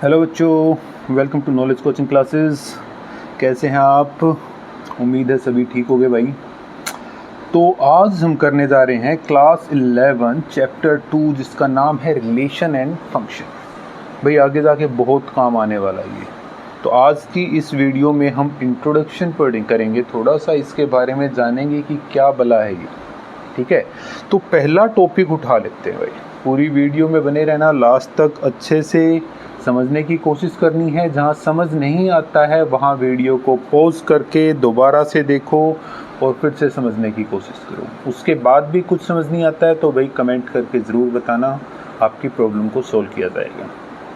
Hello बच्चों, welcome to knowledge coaching classes. कैसे हैं आप? उम्मीद है सभी ठीक हो गए भाई। तो आज हम करने जा रहे हैं क्लास 11 चैप्टर 2 जिसका नाम है रिलेशन एंड फंक्शन। भाई आगे जाके बहुत काम आने वाला है ये। तो आज की इस वीडियो में हम इंट्रोडक्शन करेंगे, थोड़ा सा इसके बारे में जानेंगे कि क्या भला है ये। ठीक है, तो पहला टॉपिक उठा लेते हैं भाई। पूरी वीडियो में बने रहना, लास्ट तक अच्छे से समझने की कोशिश करनी है। जहाँ समझ नहीं आता है वहाँ वीडियो को पॉज करके दोबारा से देखो और फिर से समझने की कोशिश करो। उसके बाद भी कुछ समझ नहीं आता है तो भाई कमेंट करके ज़रूर बताना, आपकी प्रॉब्लम को सोल्व किया जाएगा।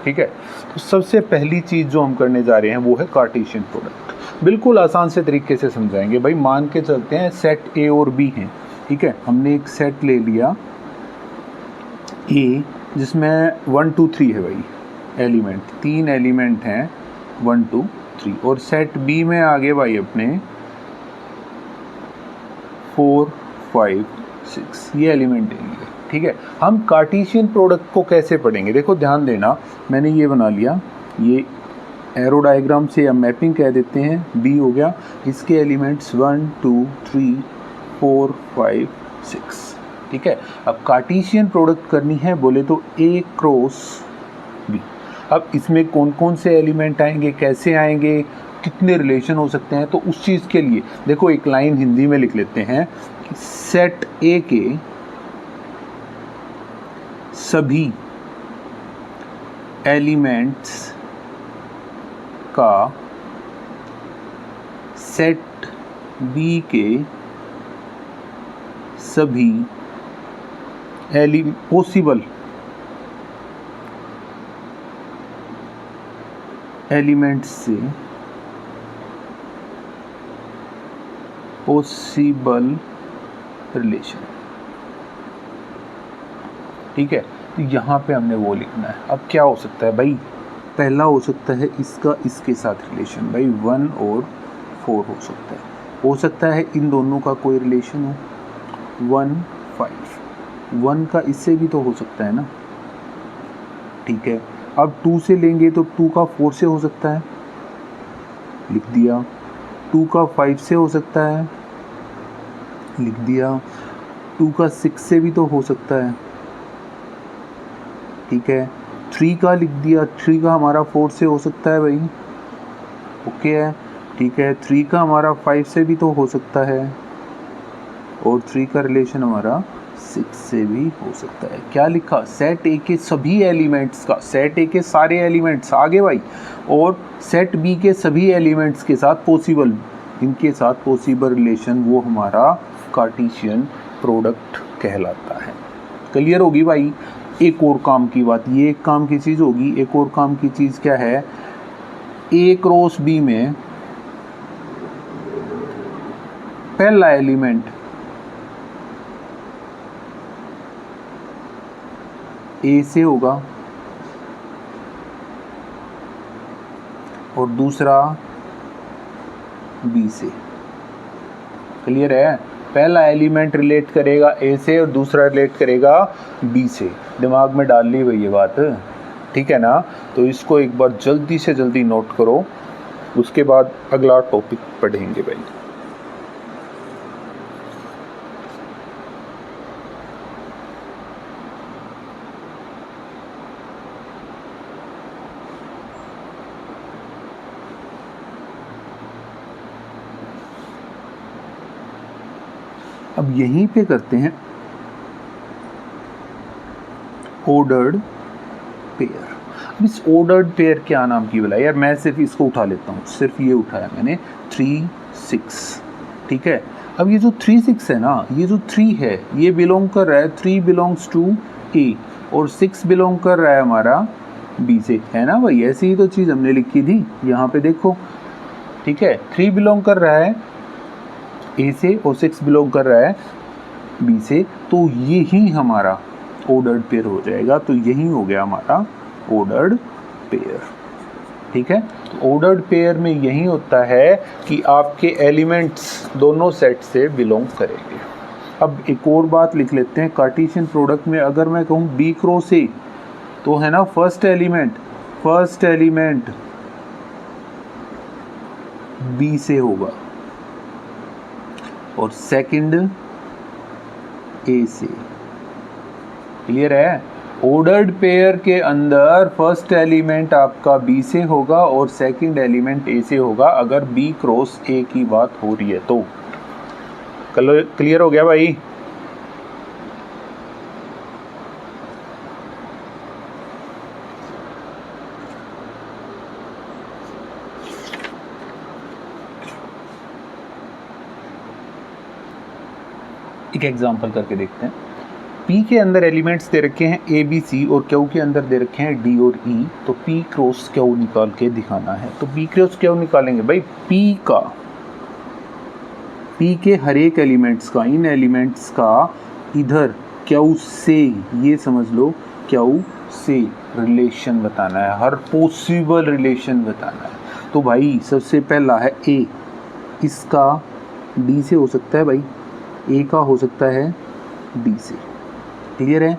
ठीक है, तो सबसे पहली चीज़ जो हम करने जा रहे हैं वो है कार्टेशियन प्रोडक्ट। बिल्कुल आसान से तरीके से समझाएंगे भाई। मान के चलते हैं सेट ए और बी हैं। ठीक है, हमने एक सेट ले लिया ए जिसमें 1 2 3 है भाई एलिमेंट, 3 एलिमेंट हैं 1 2 3। और सेट बी में आगे भाई अपने 4 5 6 ये एलिमेंट है। ठीक है, हम कार्टेशियन प्रोडक्ट को कैसे पढ़ेंगे? देखो ध्यान देना, मैंने ये बना लिया, ये एरो डायग्राम से या मैपिंग कह देते हैं। बी हो गया, इसके एलिमेंट्स 1 2 3 4 5 6। ठीक है, अब कार्टेशियन प्रोडक्ट करनी है बोले तो ए क्रॉस बी। अब इसमें कौन कौन से एलिमेंट आएंगे, कैसे आएंगे, कितने रिलेशन हो सकते हैं, तो उस चीज़ के लिए देखो एक लाइन हिंदी में लिख लेते हैं कि सेट ए के सभी एलिमेंट्स का सेट बी के सभी पॉसिबल एलिमेंट्स से पॉसिबल रिलेशन। ठीक है, तो यहाँ पे हमने वो लिखना है। अब क्या हो सकता है भाई? पहला हो सकता है इसका इसके साथ रिलेशन भाई, 1 और 4 हो सकता है इन दोनों का कोई रिलेशन हो। 1 5 1 का इससे भी तो हो सकता है ना। ठीक है, अब 2 से लेंगे तो 2 का 4 से हो सकता है, लिख दिया। 2 का 5 से हो सकता है, लिख दिया। 2 का 6 से भी तो हो सकता है। ठीक है, 3 का लिख दिया, 3 का हमारा 4 से हो सकता है भाई। ओके है, ठीक है। 3 का हमारा 5 से भी तो हो सकता है, और 3 का रिलेशन हमारा 6 से भी हो सकता है। क्या लिखा? सेट ए के सभी एलिमेंट्स का, सेट ए के सारे एलिमेंट्स आगे भाई, और सेट बी के सभी एलिमेंट्स के साथ पॉसिबल, इनके साथ पॉसिबल रिलेशन, वो हमारा कार्टेशियन प्रोडक्ट कहलाता है। क्लियर होगी भाई? एक और काम की बात, ये एक काम की चीज़ होगी। एक और काम की चीज़ क्या है? ए क्रॉस बी में पहला एलिमेंट ए से होगा और दूसरा बी से। क्लियर है? पहला एलिमेंट रिलेट करेगा ए से और दूसरा रिलेट करेगा बी से। दिमाग में डाल ली भाई ये बात, ठीक है ना? तो इसको एक बार जल्दी से जल्दी नोट करो, उसके बाद अगला टॉपिक पढ़ेंगे भाई। अब यहीं पे करते हैं ऑर्डर्ड पेयर। अब इस ऑर्डर्ड पेयर क्या नाम की बोला यार? मैं सिर्फ इसको उठा लेता हूँ, सिर्फ ये उठाया मैंने, 3 6। ठीक है, अब ये जो 3 6 है ना, ये जो 3 है ये बिलोंग कर रहा है, 3 बिलोंग्स टू ए और 6 बिलोंग कर रहा है हमारा बी से, है ना भाई? ऐसी ही तो चीज़ हमने लिखी थी यहाँ पे देखो। ठीक है, 3 बिलोंग कर रहा है ए से और 6 बिलोंग कर रहा है बी से, तो यही हमारा ऑर्डर्ड पेयर हो जाएगा। तो यही हो गया हमारा ऑर्डर्ड पेयर। ठीक है, तो ऑर्डर्ड पेयर में यही होता है कि आपके एलिमेंट्स दोनों सेट से बिलोंग करेंगे। अब एक और बात लिख लेते हैं, कार्टेशियन प्रोडक्ट में अगर मैं कहूँ बी क्रॉस ए, तो है ना first element first element B से होगा और सेकंड ए से। क्लियर है? ऑर्डर्ड पेयर के अंदर फर्स्ट एलिमेंट आपका बी से होगा और सेकंड एलिमेंट ए से होगा, अगर बी क्रॉस ए की बात हो रही है तो। क्लियर हो गया भाई? एक एग्जांपल करके देखते हैं। P के अंदर एलिमेंट्स दे रखे हैं A, B, C और Q के अंदर दे रखे हैं D और E, तो P क्रॉस Q निकाल के दिखाना है। तो P क्रॉस Q निकालेंगे भाई, P के हर एक एलिमेंट्स का, इन एलिमेंट्स का इधर Q से, ये समझ लो Q से रिलेशन बताना है, हर पॉसिबल रिलेशन बताना है। तो भाई सबसे पहला है A, इसका D से हो सकता है भाई, A का हो सकता है D से। क्लियर है?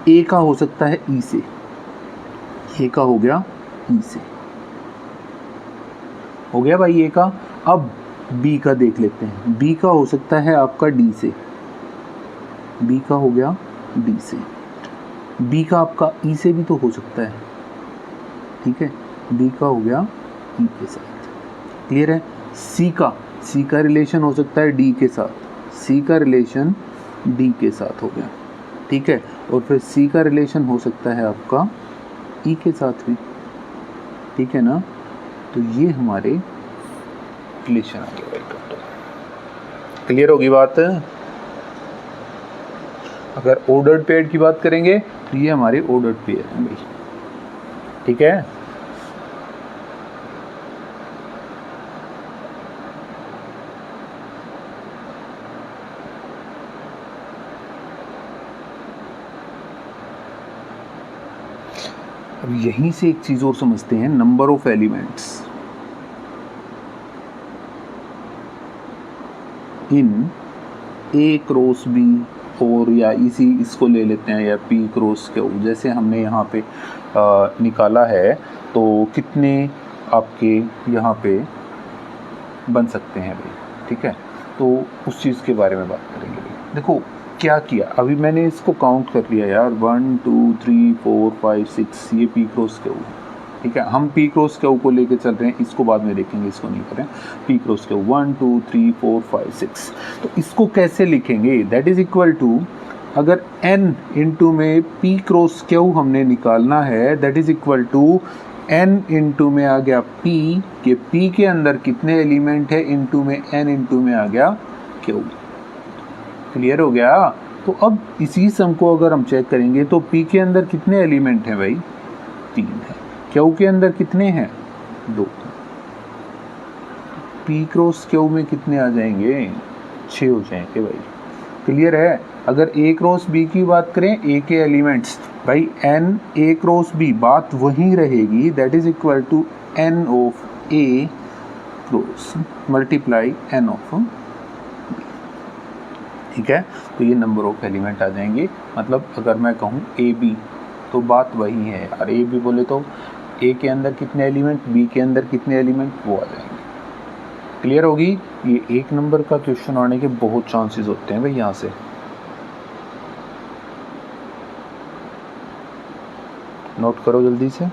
A का हो सकता है E से, A का हो गया E से, हो गया भाई A का। अब B का देख लेते हैं। B का हो सकता है आपका D से, B का हो गया D से। B का आपका E से भी तो हो सकता है, ठीक है, B का हो गया E के साथ। क्लियर है? C का रिलेशन हो सकता है D के साथ, C का रिलेशन D के साथ हो गया, ठीक है। और फिर C का रिलेशन हो सकता है आपका E के साथ भी, ठीक है ना। तो ये हमारे रिलेशन आ गया। क्लियर होगी बात? अगर ऑर्डर्ड पेयर की बात करेंगे तो ये हमारे ऑर्डर्ड पेयर हैं भाई, ठीक है। अब यहीं से एक चीज और समझते हैं, number of elements in A cross B, और या इसको ले लेते हैं, या P क्रॉस Q, जैसे हमने यहाँ पे निकाला है, तो कितने आपके यहाँ पे बन सकते हैं भाई, ठीक है। तो उस चीज़ के बारे में बात करेंगे भाई। देखो क्या किया, अभी मैंने इसको काउंट कर लिया यार, 1 2 3 4 5 6, ये P क्रॉस Q, ठीक है। हम P क्रॉस Q को लेके चल रहे हैं, इसको बाद में देखेंगे, इसको नहीं करें। P क्रॉस Q 1 2 3 4 5 6, तो इसको कैसे लिखेंगे? दैट इज इक्वल टू, अगर n इंटू में P क्रॉस Q हमने निकालना है, that is equal to n into में आ गया P के P के अंदर कितने एलिमेंट है, इंटू में n इंटू में आ गया Q। क्लियर हो गया? तो अब इसी सम को अगर हम चेक करेंगे तो P के अंदर कितने एलिमेंट हैं भाई? 3 है। Q के अंदर कितने हैं? 2। P क्रॉस Q में कितने आ जाएंगे? 6 हो जाएंगे भाई। क्लियर है? अगर A क्रॉस B की बात करें, A के एलिमेंट्स भाई n A क्रॉस B, बात वहीं रहेगी, that is equal to n of A cross multiply n of B, ठीक है। तो ये नंबर ऑफ एलिमेंट आ जाएंगे। मतलब अगर मैं कहूँ AB, तो बात वही है यार, AB बोले तो A के अंदर कितने एलिमेंट, B के अंदर कितने एलिमेंट, वो आ जाएंगे। क्लियर होगी? ये 1 नंबर का क्वेश्चन आने के बहुत चांसेस होते हैं भाई यहाँ से। नोट करो जल्दी से।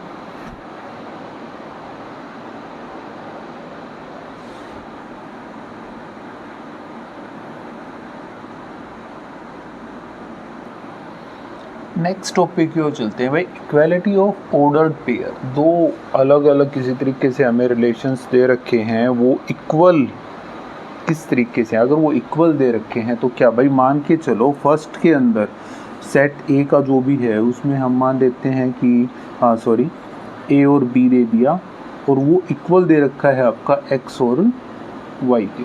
नेक्स्ट टॉपिक की ओर चलते हैं भाई, इक्वालिटी ऑफ ऑर्डर्ड पेयर। दो अलग अलग किसी तरीके से हमें रिलेशंस दे रखे हैं, वो इक्वल किस तरीके से, अगर वो इक्वल दे रखे हैं तो क्या भाई, मान के चलो फर्स्ट के अंदर सेट ए का जो भी है उसमें हम मान लेते हैं कि ए और बी दे दिया, और वो इक्वल दे रखा है आपका एक्स और वाई के,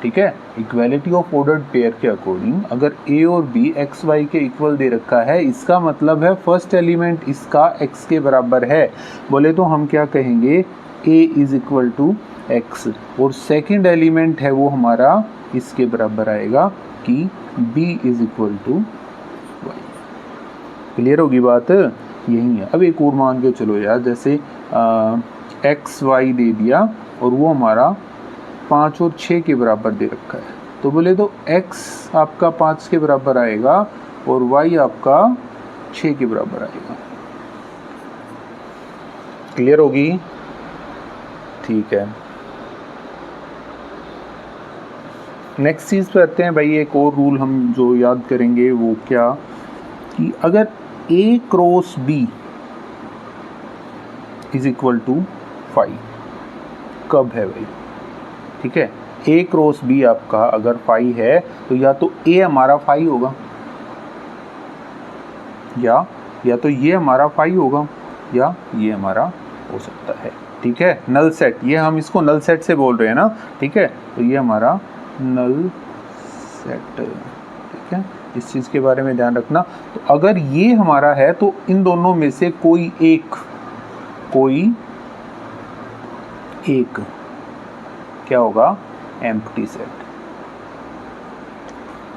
ठीक है। इक्वालिटी ऑफ ऑर्डर्ड पेयर के अकॉर्डिंग अगर ए और बी एक्स वाई के इक्वल दे रखा है, इसका मतलब है फर्स्ट एलिमेंट इसका एक्स के बराबर है, बोले तो हम क्या कहेंगे, A is equal to X, और सेकेंड एलिमेंट है वो हमारा इसके बराबर आएगा कि B is equal to Y. Clear होगी बात? यही है। अब एक और मान के चलो यार, जैसे एक्स वाई दे दिया और वो हमारा 5 और 6 के बराबर दे रखा है, तो बोले तो x आपका 5 के बराबर आएगा और y आपका 6 के बराबर आएगा। क्लियर होगी? ठीक है, नेक्स्ट चीज़ पे आते हैं भाई। एक और रूल हम जो याद करेंगे वो क्या, कि अगर a cross b is equal to 5 कब है भाई? ठीक है, a क्रॉस b आपका अगर 5 है तो या तो a हमारा 5 होगा या तो ये हमारा 5 होगा या ये हमारा हो सकता है। ठीक है, नल सेट, ये हम इसको नल सेट से बोल रहे हैं ना। ठीक है, तो ये हमारा नल सेट। ठीक है, इस चीज़ के बारे में ध्यान रखना। तो अगर ये हमारा है तो इन दोनों में से कोई एक क्या होगा? Empty set.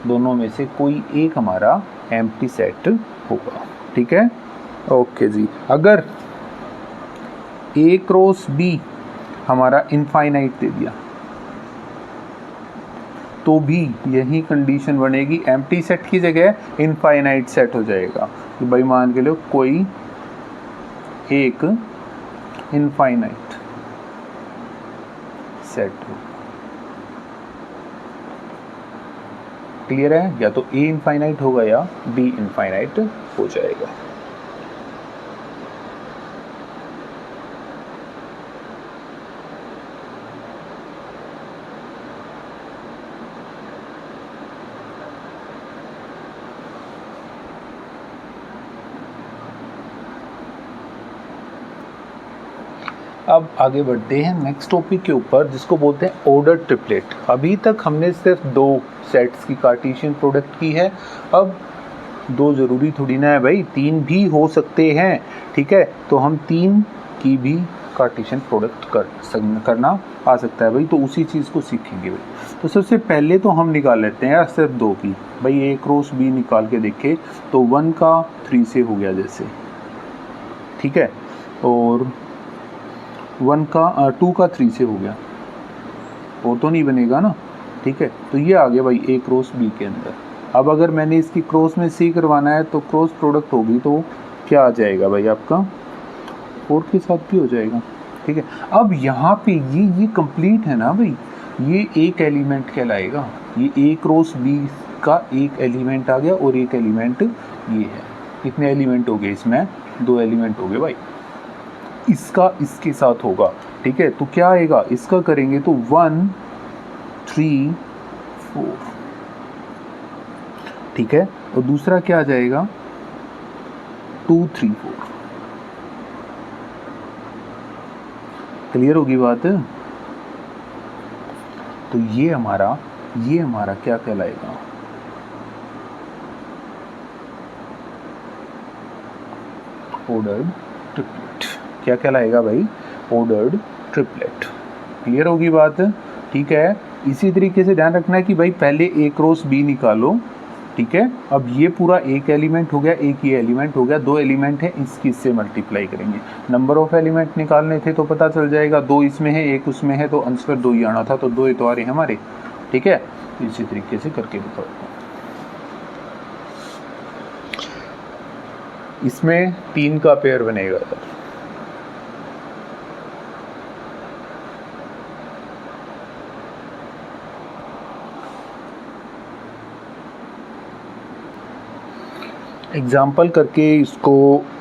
दोनों में से कोई एक हमारा एम्प्टी सेट होगा। ठीक है, ओके जी। अगर a क्रॉस b हमारा इनफाइनाइट दे दिया तो भी यही कंडीशन बनेगी, एम्प्टी सेट की जगह इनफाइनाइट सेट हो जाएगा। कि भाई मान के लो कोई एक इनफाइनाइट सेट हो। क्लियर है? या तो a इनफाइनाइट होगा या b इनफाइनाइट हो जाएगा। अब आगे बढ़ते हैं नेक्स्ट टॉपिक के ऊपर, जिसको बोलते हैं ऑर्डर ट्रिपलेट। अभी तक हमने सिर्फ 2 सेट्स की कार्टेशियन प्रोडक्ट की है। अब 2 ज़रूरी थोड़ी ना है भाई, 3 भी हो सकते हैं। ठीक है, तो हम 3 की भी कार्टेशियन प्रोडक्ट करना आ सकता है भाई। तो उसी चीज़ को सीखेंगे भाई। तो सबसे पहले तो हम निकाल लेते हैं यार सिर्फ 2 की। भाई a क्रॉस b निकाल के देखे तो 1 का 3 से हो गया जैसे। ठीक है, और 2 का 3 से हो गया, और तो नहीं बनेगा ना। ठीक है, तो ये आ गया भाई a क्रॉस b के अंदर। अब अगर मैंने इसकी क्रॉस में c करवाना है तो क्रॉस प्रोडक्ट होगी तो क्या आ जाएगा भाई आपका 4 के साथ भी हो जाएगा। ठीक है, अब यहाँ पे ये कंप्लीट है ना भाई, ये एक एलिमेंट कहलाएगा। ये a क्रॉस b का एक एलिमेंट आ गया और एक एलिमेंट ये है। कितने एलिमेंट हो गए इसमें? 2 एलिमेंट हो गए भाई। इसका इसके साथ होगा। ठीक है, तो क्या आएगा? इसका करेंगे तो 1 3 4। ठीक है, और दूसरा क्या आ जाएगा? 2 3 4। क्लियर होगी बात? तो ये हमारा क्या कहलाएगा? Ordered triplet. क्या कहलाएगा भाई? Ordered triplet. क्लियर होगी बात? ठीक है, इसी तरीके से ध्यान रखना है कि भाई पहले a क्रॉस b निकालो। ठीक है, अब ये पूरा एक एलिमेंट हो गया, एक ये एलिमेंट हो गया, 2 एलिमेंट है, इससे मल्टीप्लाई करेंगे। नंबर ऑफ एलिमेंट निकालने थे तो पता चल जाएगा 2 इसमें है 1 उसमें है, तो आंसर 2 ही आना था, तो 2 तो आ रहे हैं हमारे। ठीक है, इसी तरीके से करके दिखाओ। इसमें 3 का पेयर बनेगा यार। एग्जाम्पल करके इसको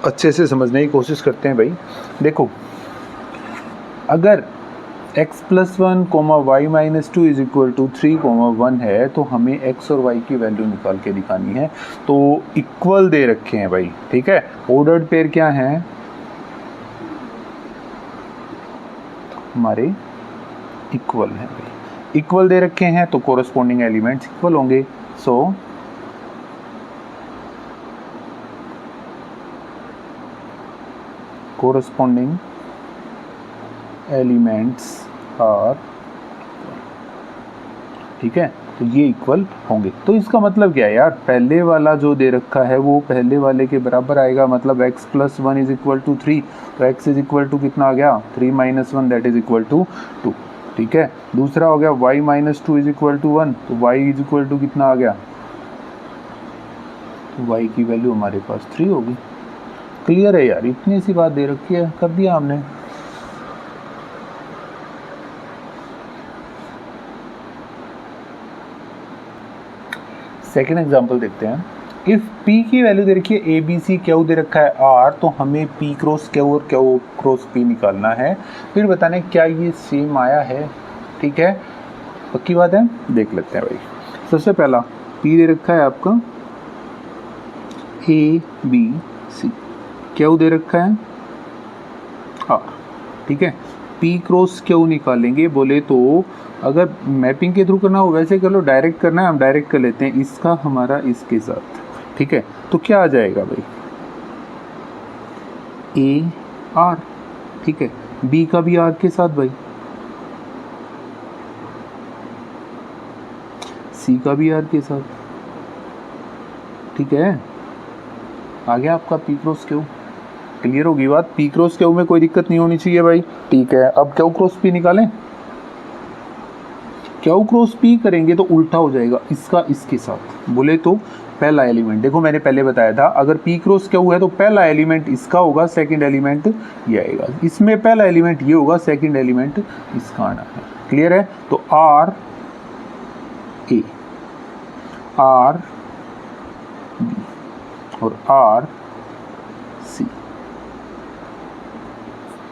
अच्छे से समझने की कोशिश करते हैं भाई। देखो, अगर x + 1, y - 2 = 3, 1 है तो हमें x और y की वैल्यू निकाल के दिखानी है। तो इक्वल दे रखे हैं भाई। ठीक है, ऑर्डर्ड पेयर क्या है हमारे? इक्वल है भाई। इक्वल दे रखे हैं तो कोरस्पॉन्डिंग एलिमेंट्स इक्वल होंगे। सो corresponding elements are। ठीक है, तो ये इक्वल होंगे। तो इसका मतलब क्या है यार, पहले वाला जो दे रखा है वो पहले वाले के बराबर आएगा, मतलब x + 1 इज इक्वल टू 3, तो x इज इक्वल टू कितना आ गया 3 - 1 दैट इज इक्वल टू 2। ठीक है, दूसरा हो गया y - 2 इज इक्वल टू 1, तो y इज इक्वल टू कितना आ गया, तो y की वैल्यू हमारे पास 3 होगी। क्लियर है यार, इतनी सी बात दे रखी है, कर दिया हमने। सेकेंड एग्जाम्पल देखते हैं। इफ़ P की वैल्यू दे रखी है ABC, Q दे रखा है R, तो हमें P क्रॉस Q और Q क्रॉस P निकालना है। फिर बताने क्या ये सेम आया है। ठीक है, पक्की बात है, देख लेते हैं भाई। सबसे पहला P दे रखा है आपका ABC, Q दे रखा है R। ठीक है, P क्रॉस Q निकालेंगे बोले तो अगर मैपिंग के थ्रू करना हो वैसे कर लो, डायरेक्ट करना है हम डायरेक्ट कर लेते हैं, इसका हमारा इसके साथ। ठीक है, तो क्या आ जाएगा भाई AR। ठीक है, B का भी R के साथ भाई, C का भी R के साथ। ठीक है, आ गया आपका P क्रॉस Q। क्लियर होगी बात, P क्रॉस Q में कोई दिक्कत नहीं होनी चाहिए भाई। ठीक है, अब Q क्रॉस P निकालें। Q क्रॉस P करेंगे तो उल्टा हो जाएगा, इसका इसके साथ बोले तो पहला एलिमेंट, देखो मैंने पहले बताया था अगर P क्रॉस Q है तो पहला एलिमेंट इसका होगा, सेकंड एलिमेंट ये आएगा, इसमें पहला एलिमेंट ये होगा, सेकंड एलिमेंट इसका आना है। क्लियर है, तो R A, R B और R C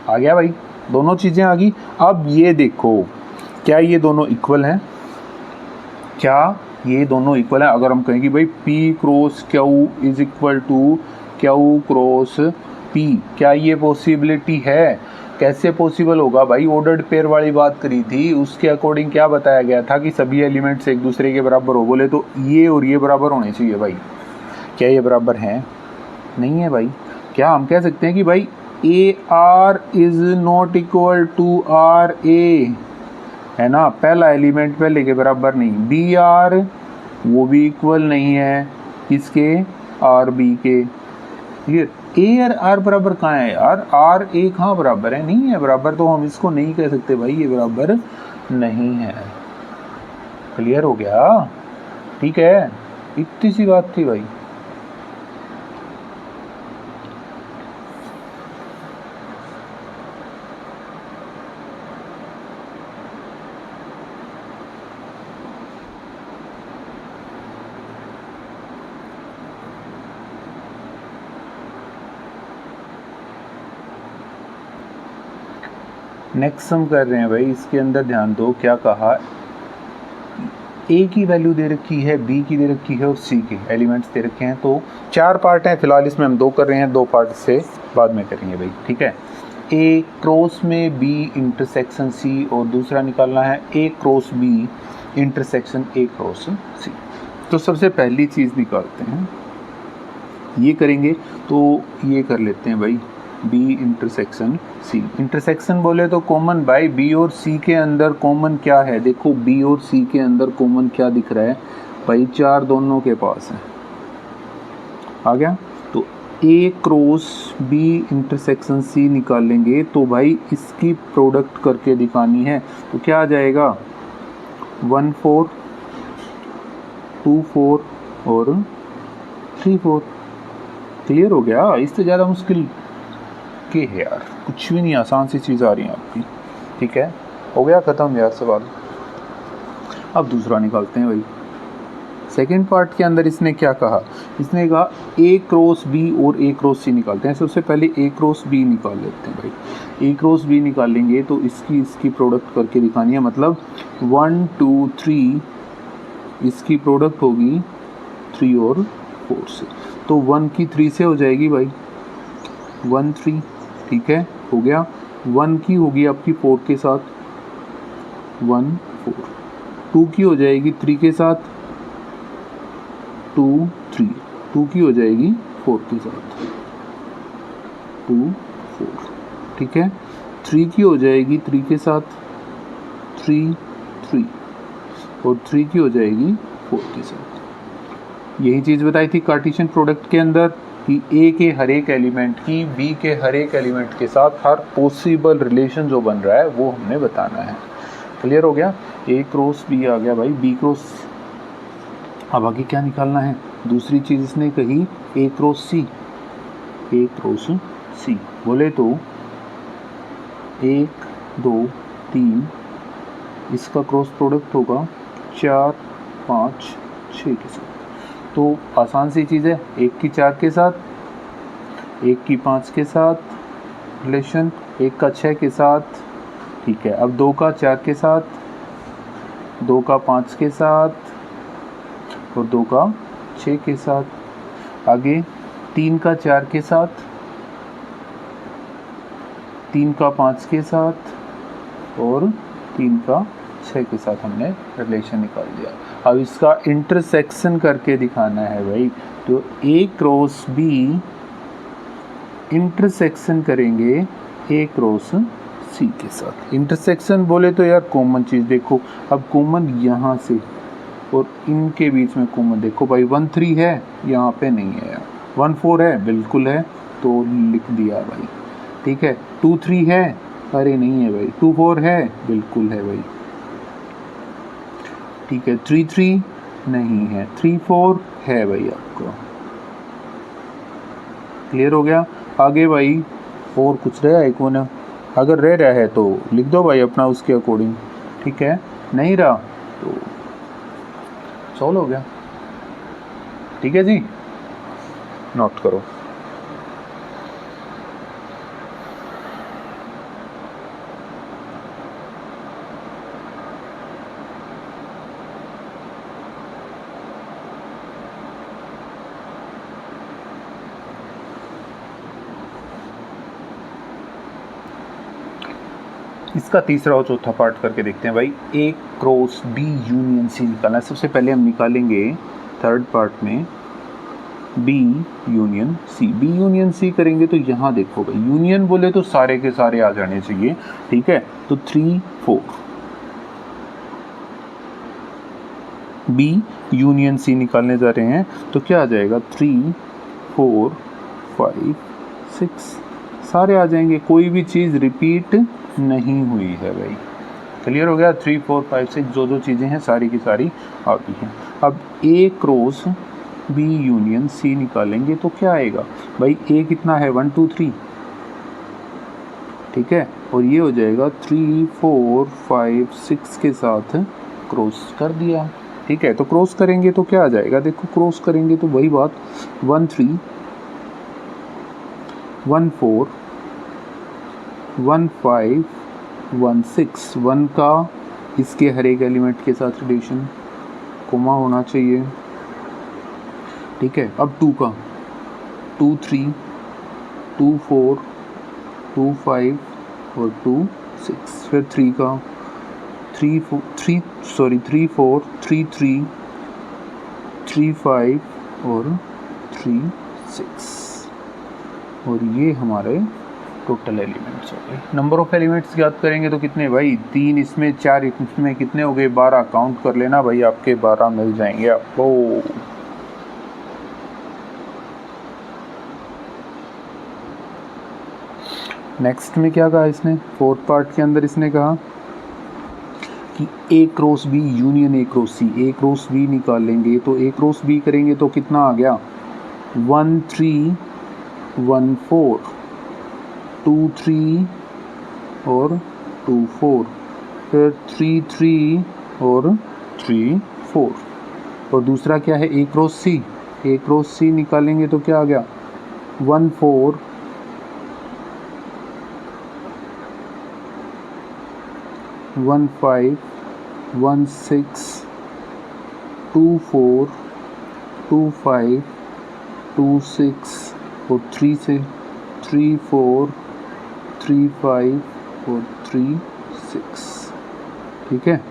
आ गया भाई, दोनों चीजें आ गई। अब ये देखो क्या ये दोनों इक्वल हैं, क्या ये दोनों इक्वल हैं। अगर हम कहें कि भाई P cross Q is equal to Q cross P, क्या ये पॉसिबिलिटी है? कैसे पॉसिबल होगा भाई, ऑर्डर्ड पेयर वाली बात करी थी, उसके अकॉर्डिंग क्या बताया गया था कि सभी एलिमेंट्स एक दूसरे के बराबर हो, बोले तो ये और ये बराबर होने चाहिए भाई। क्या ये बराबर हैं? नहीं है भाई। क्या हम कह सकते हैं कि भाई AR is not equal to RA, है ना, पहला एलिमेंट पहले के बराबर नहीं, BR वो भी इक्वल नहीं है इसके RB के। क्लियर, A और R बराबर कहाँ है यार, RA कहाँ बराबर है, नहीं है बराबर, तो हम इसको नहीं कह सकते भाई ये बराबर नहीं है। क्लियर हो गया, ठीक है, इतनी सी बात थी भाई। नेक्स्ट हम कर रहे हैं भाई, इसके अंदर ध्यान दो क्या कहा, A की वैल्यू दे रखी है, B की दे रखी है और C के एलिमेंट्स दे रखे हैं। तो 4 पार्ट हैं, फिलहाल इसमें हम 2 कर रहे हैं, 2 पार्ट से बाद में करेंगे भाई। ठीक है, A क्रॉस में B इंटरसेक्शन C और दूसरा निकालना है A cross B intersection A cross C। तो सबसे पहली चीज़ निकालते हैं, ये करेंगे तो ये कर लेते हैं भाई B इंटरसेक्शन C। इंटरसेक्शन बोले तो कॉमन भाई, B और C के अंदर कॉमन क्या है, देखो B और C के अंदर कॉमन क्या दिख रहा है भाई, 4 दोनों के पास है। आ गया, तो A cross B intersection C निकालेंगे तो भाई इसकी प्रोडक्ट करके दिखानी है, तो क्या आ जाएगा 1 4 2 4 और 3 4। क्लियर हो गया, इससे ज़्यादा मुश्किल के है यार, कुछ भी नहीं, आसान सी चीज़ आ रही है आपकी। ठीक है, हो गया ख़त्म यार सवाल। अब दूसरा निकालते हैं भाई। सेकेंड पार्ट के अंदर इसने क्या कहा, इसने कहा A क्रॉस B और A क्रॉस C निकालते हैं। सबसे पहले A क्रॉस B निकाल लेते हैं भाई। A क्रॉस B निकालेंगे तो इसकी प्रोडक्ट करके दिखानी है, मतलब 1 2 3 इसकी प्रोडक्ट होगी 3 और 4 से, तो 1 की 3 से हो जाएगी भाई 1 3। ठीक है, हो गया, 1 की होगी आपकी 4 के साथ 1 4, 2 की हो जाएगी 3 के साथ 2 3, 2 की हो जाएगी 4 के साथ 2 4। ठीक है, 3 की हो जाएगी 3 के साथ 3 3, और 3 की हो जाएगी 4 के साथ। यही चीज़ बताई थी कार्टेशियन प्रोडक्ट के अंदर कि ए के हर एक एलिमेंट की बी के हर एक एलिमेंट के साथ हर पॉसिबल रिलेशन जो बन रहा है वो हमने बताना है। क्लियर हो गया? ए क्रॉस बी आ गया भाई, बी क्रॉस। अब आगे क्या निकालना है? दूसरी चीज़ इसने कही ए क्रॉस सी, ए क्रॉस सी बोले तो 1 2 3 इसका क्रॉस प्रोडक्ट होगा 4 5 6 के साथ। तो आसान सी चीज़ है, 1 की 4 के साथ, 1 की 5 के साथ रिलेशन, 1 का 6 के साथ। ठीक है, अब 2 का 4 के साथ, 2 का 5 के साथ और 2 का 6 के साथ। आगे 3 का 4 के साथ, 3 का 5 के साथ और 3 का 6 के साथ हमने रिलेशन निकाल दिया। अब इसका इंटरसेक्शन करके दिखाना है भाई, तो ए क्रॉस बी इंटरसेक्शन करेंगे ए क्रॉस सी के साथ। इंटरसेक्शन बोले तो यार कॉमन चीज़ देखो, अब कॉमन यहाँ से और इनके बीच में कॉमन देखो भाई, 1 3 है यहाँ पे नहीं है यार, 1 4 है बिल्कुल है तो लिख दिया भाई। ठीक है, 2 3 है, अरे नहीं है भाई, 2 4 है बिल्कुल है भाई। ठीक है, 3 3 नहीं है, 3 4 है भाई आपको। क्लियर हो गया? आगे भाई और कुछ रहा है कोना? अगर रह रहा है तो लिख दो भाई अपना उसके अकॉर्डिंग। ठीक है, नहीं रहा तो सॉल्व हो गया। ठीक है जी, नोट करो। इसका तीसरा और चौथा पार्ट करके देखते हैं भाई। A cross B union C निकालना है। सबसे पहले हम निकालेंगे थर्ड पार्ट में B union C. B union C करेंगे तो यहाँ देखो भाई, यूनियन बोले तो सारे के सारे आ जाने चाहिए। ठीक है, तो 3 4 बी यूनियन सी निकालने जा रहे हैं तो क्या आ जाएगा, 3 4 5 6 सारे आ जाएंगे, कोई भी चीज़ रिपीट नहीं हुई है भाई। क्लियर हो गया? 3 4 5 6 जो चीज़ें हैं सारी की सारी आ गई हैं। अब ए क्रॉस बी यूनियन सी निकालेंगे तो क्या आएगा भाई, ए कितना है 1 2 3। ठीक है, और ये हो जाएगा 3 4 5 6 के साथ क्रॉस कर दिया। ठीक है, तो क्रॉस करेंगे तो क्या आ जाएगा, देखो क्रॉस करेंगे तो वही बात 1 3 1 4 1 5 1 6। 1 का इसके हर एक एलिमेंट के साथ रिलेशन, कोमा होना चाहिए। ठीक है, अब 2 का 2 3 2 4 2 5 और 2 6। फिर 3 का 3 4 3 3 3 5 और 3 6 और ये हमारे टोटल एलिमेंट्स हो गए। नंबर ऑफ एलिमेंट्स याद करेंगे तो कितने भाई, 3 इसमें 4 इसमें कितने हो गए, 12। काउंट कर लेना भाई, आपके 12 मिल जाएंगे आपको। नेक्स्ट में क्या कहा इसने, फोर्थ पार्ट के अंदर इसने कहा कि A cross B union A cross C. A cross B निकालेंगे तो ए क्रॉस बी करेंगे तो कितना आ गया, 1 3 1 4 2 3 और 2 4। फिर 3 3 और 3 4। और दूसरा क्या है, ए क्रॉस सी। ए क्रॉस सी निकालेंगे तो क्या आ गया, 1 4 1 5 1 6 2 4 2 5 2 6 और 3 से 3 4 3 5 और 3 6। ठीक है,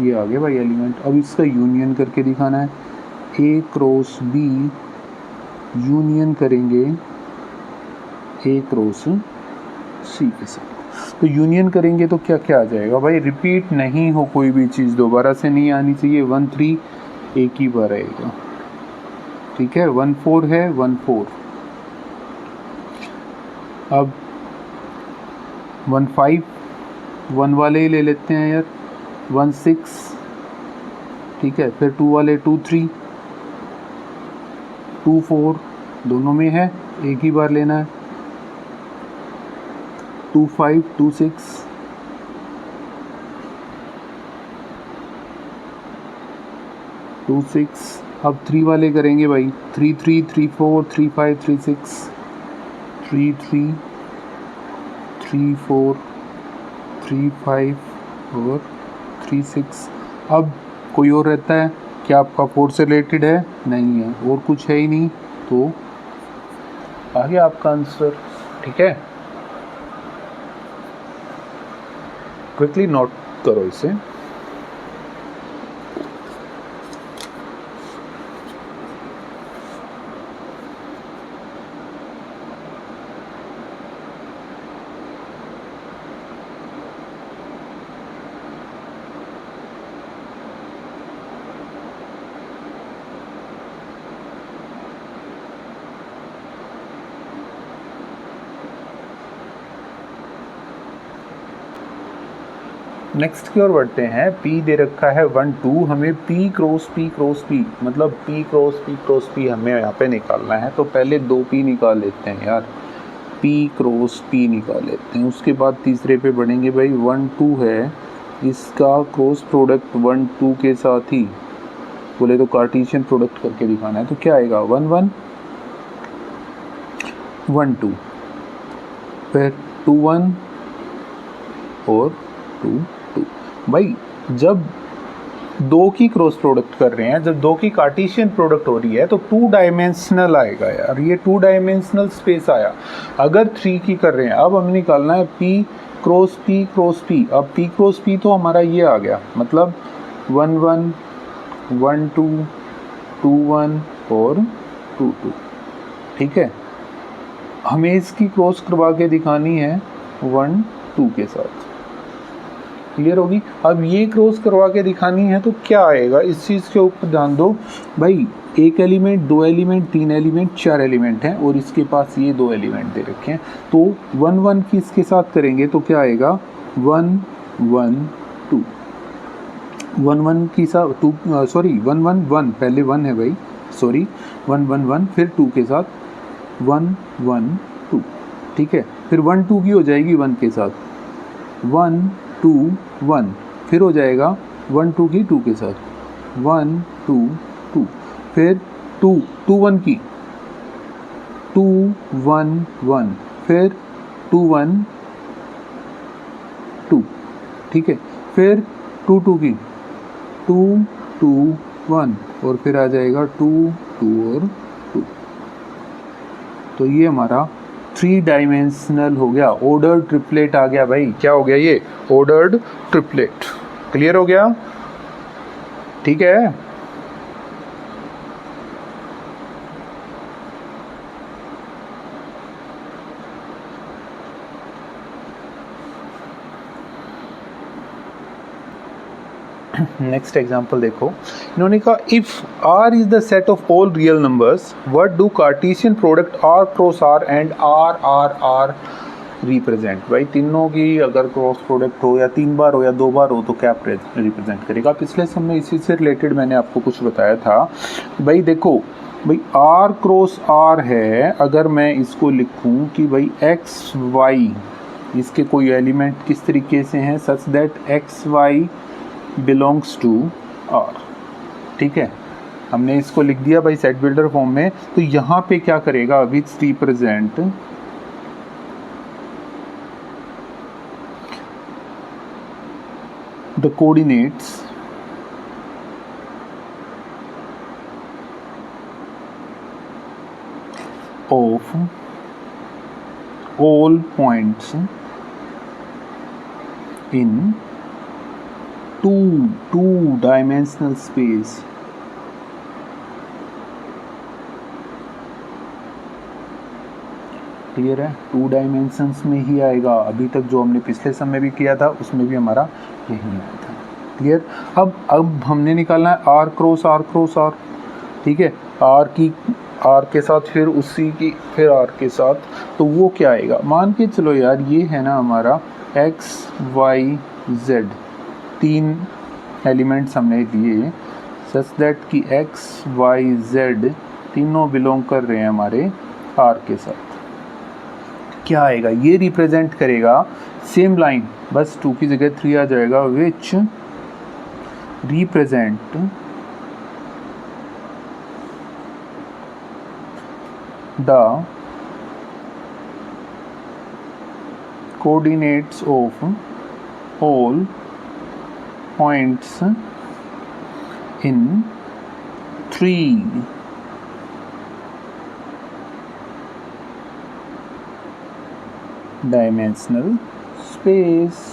ये आ गया भाई एलिमेंट। अब इसका यूनियन करके दिखाना है। ए क्रॉस बी यूनियन करेंगे ए क्रॉस सी के साथ। तो यूनियन करेंगे तो क्या क्या आ जाएगा भाई, रिपीट नहीं हो कोई भी चीज़, दोबारा से नहीं आनी चाहिए। 1 3 एक ही बार आएगा, ठीक है। 1 4 है, 1 4। अब 1 5 1 वाले ही ले लेते हैं यार, 1 6, ठीक है। फिर 2 वाले 2 3 2 4, दोनों में है, एक ही बार लेना है। 2 5 2 6 2 6। अब 3 वाले करेंगे भाई, 3 3 3 4 3 5 3 6 3 3 3 4 3 5 और 3 6। अब कोई और रहता है क्या आपका 4 से रिलेटेड है? नहीं है, और कुछ है ही नहीं, तो आ गया आपका आंसर, ठीक है। क्विकली नोट करो इसे। नेक्स्ट की ओर बढ़ते हैं। P दे रखा है 1 2, हमें P क्रॉस P मतलब P क्रॉस P हमें यहाँ पे निकालना है। तो पहले 2 P निकाल लेते हैं यार, P क्रॉस P निकाल लेते हैं। उसके बाद तीसरे पे बढ़ेंगे भाई, 1 2 है, इसका क्रॉस प्रोडक्ट 1 2 के साथ ही बोले तो कार्टेशियन प्रोडक्ट करके दिखाना है। तो क्या आएगा, 1 1 1 2, फिर 2 1 और 2 2। भाई जब 2 की क्रॉस प्रोडक्ट कर रहे हैं, जब 2 की कार्टेशियन प्रोडक्ट हो रही है, तो 2 डायमेंशनल आएगा यार, ये 2 डायमेंशनल स्पेस आया। अगर 3 की कर रहे हैं, अब हमें निकालना है P क्रॉस P। अब P क्रॉस P तो हमारा ये आ गया, मतलब 1 1 1 2 2 1 और 2 2, ठीक है। हमें इसकी क्रॉस करवा के दिखानी है 1 2 के साथ, क्लियर होगी। अब ये क्रॉस करवा के दिखानी है तो क्या आएगा, इस चीज़ के ऊपर ध्यान दो भाई। एक एलिमेंट, 2 एलिमेंट, 3 एलिमेंट, 4 एलिमेंट हैं और इसके पास ये 2 एलिमेंट दे रखे हैं। तो 1 1 की इसके साथ करेंगे तो क्या आएगा, 1 1 2। 1 1 की साथ 2, सॉरी 1 1 1, पहले 1 है भाई, सॉरी 1 1 1, फिर 2 के साथ 1 1 2, ठीक है। फिर 1 2 की हो जाएगी 1 के साथ 1 2 1, फिर हो जाएगा 1 2 की 2 के साथ 1 2 2, फिर 2 2 1 की 2 1 1, फिर 2 1 2, ठीक है। फिर 2 2 की 2 2 1 और फिर आ जाएगा 2 2 और 2। तो ये हमारा 3 डायमेंशनल हो गया, ऑर्डर्ड ट्रिपलेट आ गया भाई। क्या हो गया, ये ऑर्डर्ड ट्रिपलेट। क्लियर हो गया, ठीक है। नेक्स्ट एग्जाम्पल देखो, इन्होंने कहा if R is the set of all real numbers, what do Cartesian product R cross R and R represent. भाई तीनों की अगर क्रॉस प्रोडक्ट हो या 3 बार हो या 2 बार हो तो क्या रिप्रेजेंट करेगा। पिछले समय इसी से रिलेटेड मैंने आपको कुछ बताया था। भाई देखो भाई R क्रॉस R है, अगर मैं इसको लिखूं कि भाई X Y, इसके कोई एलिमेंट किस तरीके से हैं, such that X Y belongs to R, ठीक है। हमने इसको लिख दिया भाई सेट बिल्डर फॉर्म में। तो यहाँ पे क्या करेगा, which represent the coordinates of all points in two dimensional space, clear है, 2 डायमेंशंस में ही आएगा। अभी तक जो हमने पिछले सम में भी किया था उसमें भी हमारा यही आया था। क्लियर। अब हमने निकालना है आर क्रॉस आर, ठीक है, आर के साथ फिर उसी की फिर आर के साथ, तो वो क्या आएगा, मान के चलो यार ये है ना हमारा एक्स वाई जेड, 3 एलिमेंट्स हमने दिए सच दैट कि एक्स वाई जेड तीनों बिलोंग कर रहे हैं हमारे आर के साथ। क्या आएगा, ये रिप्रेजेंट करेगा सेम लाइन, बस 2 की जगह 3 आ जाएगा, which represent the coordinates of all points in 3 dimensional space.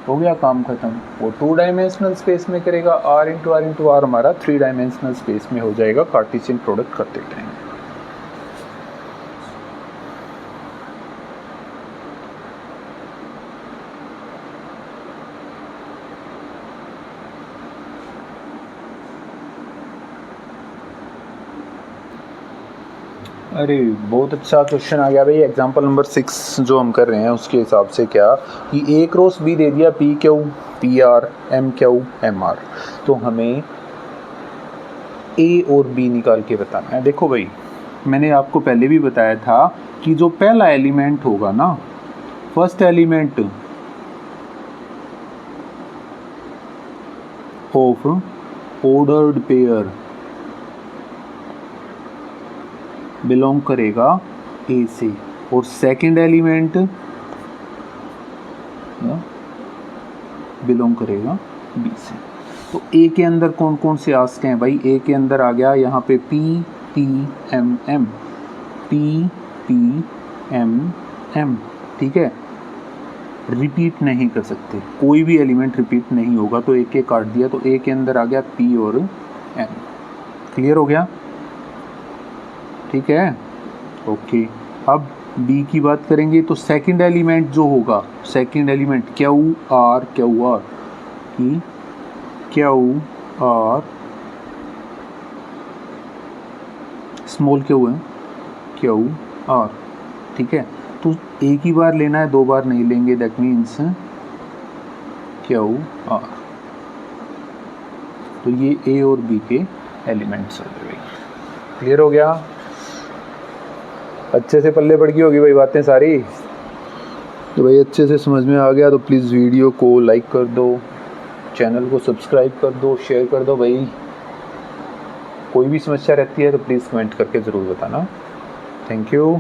हो गया काम खत्म। वो 2 डायमेंशनल स्पेस में करेगा, आर इंटू आर हमारा 3 डायमेंशनल स्पेस में हो जाएगा कार्टेशियन प्रोडक्ट करते टाइम। अरे बहुत अच्छा क्वेश्चन आ गया भाई। एग्जांपल नंबर 6 जो हम कर रहे हैं उसके हिसाब से क्या कि ए क्रॉस बी दे दिया, P Q P R, M Q M R, तो हमें ए और बी निकाल के बताना है। देखो भाई मैंने आपको पहले भी बताया था कि जो पहला एलिमेंट होगा ना, first element of ordered pair belong करेगा ए से, और सेकंड एलिमेंट बिलोंग करेगा बी से। तो ए के अंदर कौन कौन से आस्क हैं भाई, ए के अंदर आ गया यहाँ पे P T M M, P P M M, ठीक है, रिपीट नहीं कर सकते, कोई भी एलिमेंट रिपीट नहीं होगा, तो एक काट दिया, तो ए के अंदर आ गया पी और एम। क्लियर हो गया, ठीक है, ओके। अब बी की बात करेंगे तो सेकंड एलिमेंट जो होगा, सेकंड एलिमेंट क्यू आर की क्यू आर स्मॉल क्यू है, क्यू आर, ठीक है, तो एक ही बार लेना है, 2 बार नहीं लेंगे, दैट मीन्स क्यू आर। तो ये ए और बी के एलिमेंट्स हो गए। क्लियर हो गया, अच्छे से पल्ले पड़ गई होगी भाई बातें सारी। तो भाई अच्छे से समझ में आ गया तो प्लीज़ वीडियो को लाइक कर दो, चैनल को सब्सक्राइब कर दो, शेयर कर दो भाई। कोई भी समस्या रहती है तो प्लीज़ कमेंट करके ज़रूर बताना। Thank you.